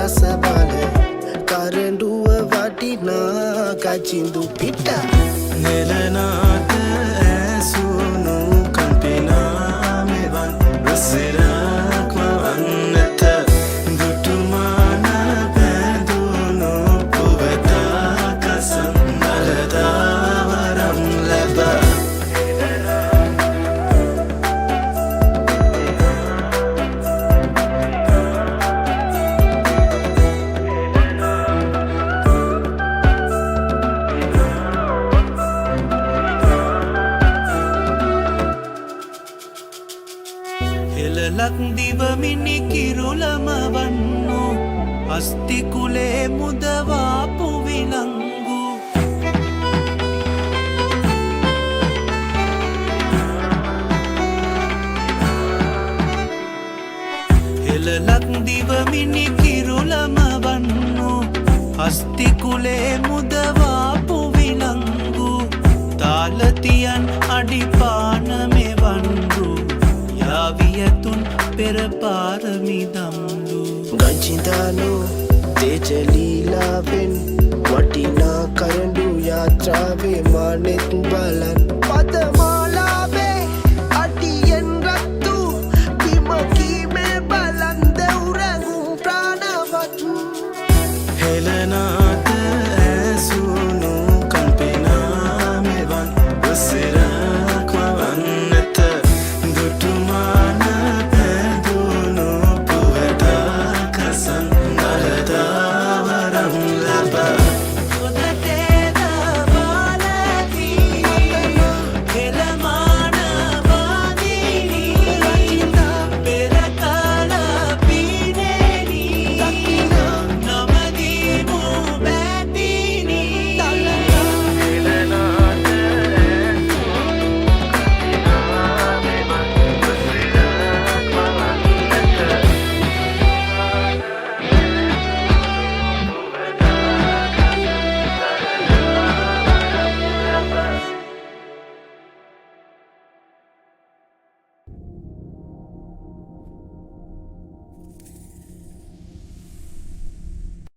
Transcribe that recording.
රස බල කරඬුව වටිනා කචින්දු පිට නෙලනාට ඇසුණු කම්පිනා මෙවන් රසිරක් මවන්නට දුටුමාන පැදුණු පුවතා කසන්නලදා වරම් ලැබ ලක්දිව මිනි කිරුලම වන්නු අස්තිකුලේ මුදවාපු විලංගු ලක්දිව මිනි කිරුලම වන්නු අස්තිකුලේ මුදවාපු විලංගු තාලතියන් අඩිපාන මෙවන්රු යාවියතුන් පෙර පාරමිදම්ලු ගංචිදානු තේජලීලාවෙන් වටිනා කරඬු යාත්‍රාවේ මානෙත් බලන් පදමා